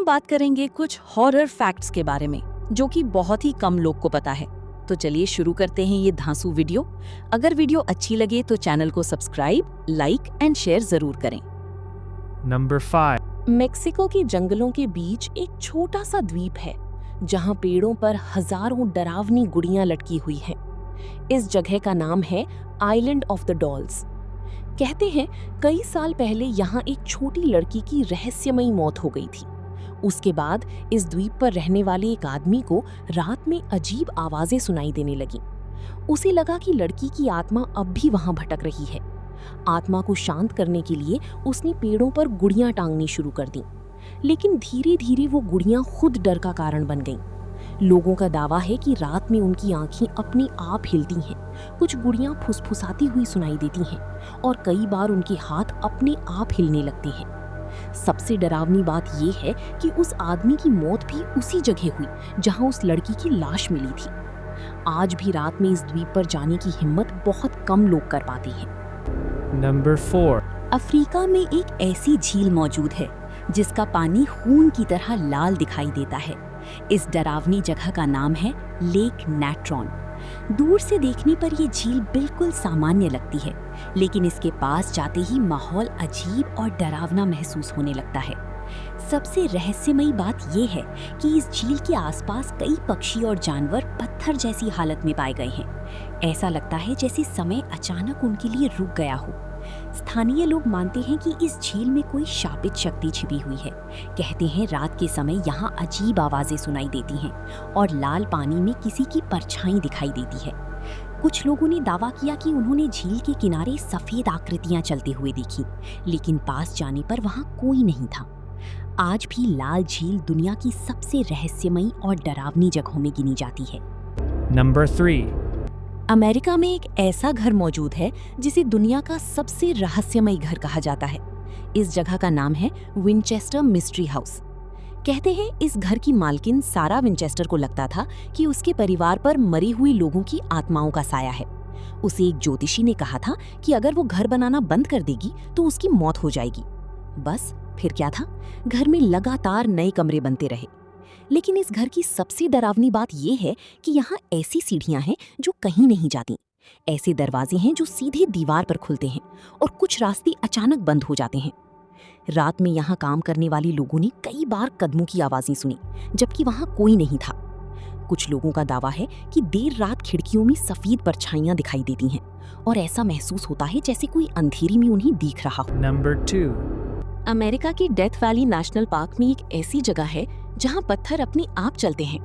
हम बात करेंगे कुछ हॉरर फैक्ट्स के बारे में जो कि बहुत ही कम लोग को पता है। तो चलिए शुरू करते हैं ये धांसू वीडियो। अगर वीडियो अच्छी लगे तो चैनल को सब्सक्राइब, लाइक एंड शेयर जरूर करें। Number 5. मेक्सिको के जंगलों के बीच एक छोटा सा द्वीप है जहां पेड़ों पर हजारों डरावनी गुड़ियां लटकी हुई हैं। इस जगह का नाम है आइलैंड ऑफ द डॉल्स। कहते हैं कई साल पहले यहाँ एक छोटी लड़की की रहस्यमयी मौत हो गई थी। उसके बाद इस द्वीप पर रहने वाले एक आदमी को रात में अजीब आवाजें सुनाई देने लगीं। उसे लगा कि लड़की की आत्मा अब भी वहां भटक रही है। आत्मा को शांत करने के लिए उसने पेड़ों पर गुड़ियां टांगनी शुरू कर दी, लेकिन धीरे धीरे वो गुड़ियां खुद डर का कारण बन गईं। लोगों का दावा है कि रात में उनकी आंखें अपने आप हिलती हैं, कुछ गुड़ियां फुसफुसाती हुई सुनाई देती हैं और कई बार उनके हाथ अपने आप हिलने लगते हैं। सबसे डरावनी बात यह है कि उस आदमी की मौत भी उसी जगह हुई जहां उस लड़की की लाश मिली थी। आज भी रात में इस द्वीप पर जाने की हिम्मत बहुत कम लोग कर पाते हैं। Number 4. अफ्रीका में एक ऐसी झील मौजूद है जिसका पानी खून की तरह लाल दिखाई देता है। इस डरावनी जगह का नाम है लेक नेट्रॉन। दूर से देखने पर यह झील बिल्कुल सामान्य लगती है, लेकिन इसके पास जाते ही माहौल अजीब और डरावना महसूस होने लगता है। सबसे रहस्यमयी बात यह है कि इस झील के आसपास कई पक्षी और जानवर पत्थर जैसी हालत में पाए गए हैं। ऐसा लगता है जैसे समय अचानक उनके लिए रुक गया हो। स्थानीय लोग मानते हैं कि इस झील में कोई शापित शक्ति छिपी हुई है। कहते हैं रात के समय यहाँ अजीब आवाजें सुनाई देती हैं और लाल पानी में किसी की परछाई दिखाई देती है। कुछ लोगों ने दावा किया कि उन्होंने झील के किनारे सफेद आकृतियां चलते हुए देखी, लेकिन पास जाने पर वहाँ कोई नहीं था। आज भी लाल झील दुनिया की सबसे रहस्यमयी और डरावनी जगहों में गिनी जाती है। Number 3. अमेरिका में एक ऐसा घर मौजूद है जिसे दुनिया का सबसे रहस्यमयी घर कहा जाता है। इस जगह का नाम है विंचेस्टर मिस्ट्री हाउस। कहते हैं इस घर की मालकिन सारा विंचेस्टर को लगता था कि उसके परिवार पर मरी हुई लोगों की आत्माओं का साया है। उसे एक ज्योतिषी ने कहा था कि अगर वो घर बनाना बंद कर देगी तो उसकी मौत हो जाएगी। बस फिर क्या था, घर में लगातार नए कमरे बनते रहे। लेकिन इस घर की सबसे डरावनी बात यह है कि यहाँ ऐसी सीढ़ियां हैं जो कहीं नहीं जाती। ऐसे दरवाजे हैं जो सीधे दीवार पर खुलते हैं और कुछ रास्ते अचानक बंद हो जाते हैं। रात में यहाँ काम करने वाले लोगों ने कई बार कदमों की आवाजें सुनी, जबकि वहाँ कोई नहीं था। कुछ लोगों का दावा है कि देर रात खिड़कियों में सफेद परछाइयां दिखाई देती हैं और ऐसा महसूस होता है जैसे कोई अंधेरी में उन्हें दिख रहा हो। Number 2. अमेरिका की डेथ वैली नेशनल पार्क में एक ऐसी जगह है जहां पत्थर अपने आप चलते हैं।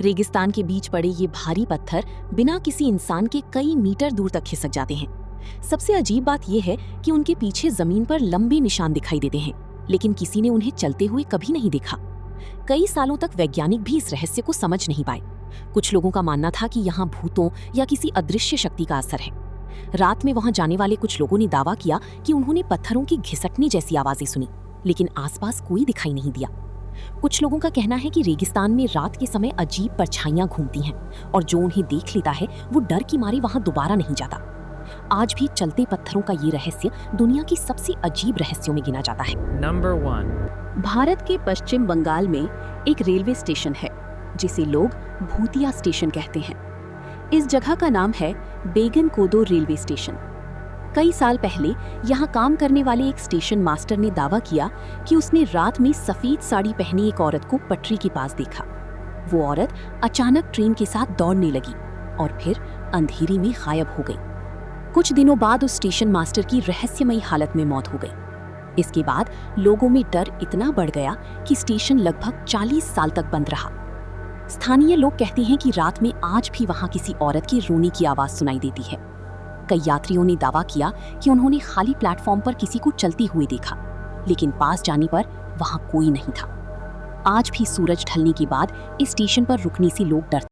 रेगिस्तान के बीच पड़े ये भारी पत्थर बिना किसी इंसान के कई मीटर दूर तक खिसक जाते हैं। सबसे अजीब बात यह है कि उनके पीछे जमीन पर लंबे निशान दिखाई देते हैं, लेकिन किसी ने उन्हें चलते हुए कभी नहीं देखा। कई सालों तक वैज्ञानिक भी इस रहस्य को समझ नहीं पाए। कुछ लोगों का मानना था कि यहाँ भूतों या किसी अदृश्य शक्ति का असर है। रात में वहां जाने वाले कुछ लोगों ने दावा किया कि उन्होंने पत्थरों की घिसटने जैसी आवाजें सुनी, लेकिन आसपास कोई दिखाई नहीं दिया। कुछ लोगों का कहना है कि रेगिस्तान में रात के समय अजीब परछाइयां घूमती हैं और जो उन्हें देख लेता है वो डर की मारे वहां दोबारा नहीं जाता। आज भी चलते पत्थरों का ये रहस्य दुनिया की सबसे अजीब रहस्यों में गिना जाता है। Number 1. भारत के पश्चिम बंगाल में एक रेलवे स्टेशन है जिसे लोग भूतिया स्टेशन कहते हैं। इस जगह का नाम है बेगनकोदो रेलवे स्टेशन। कई साल पहले यहाँ काम करने वाले एक स्टेशन मास्टर ने दावा किया कि उसने रात में सफेद साड़ी पहनी एक औरत को पटरी के पास देखा। वो औरत अचानक ट्रेन के साथ दौड़ने लगी और फिर अंधेरी में गायब हो गई। कुछ दिनों बाद उस स्टेशन मास्टर की रहस्यमयी हालत में मौत हो गई। इसके बाद लोगों में डर इतना बढ़ गया कि स्टेशन लगभग 40 साल तक बंद रहा। स्थानीय लोग कहते हैं कि रात में आज भी वहां किसी औरत की रोने की आवाज सुनाई देती है। कई यात्रियों ने दावा किया कि उन्होंने खाली प्लेटफॉर्म पर किसी को चलते हुए देखा, लेकिन पास जाने पर वहां कोई नहीं था। आज भी सूरज ढलने के बाद इस स्टेशन पर रुकने से लोग डरते हैं।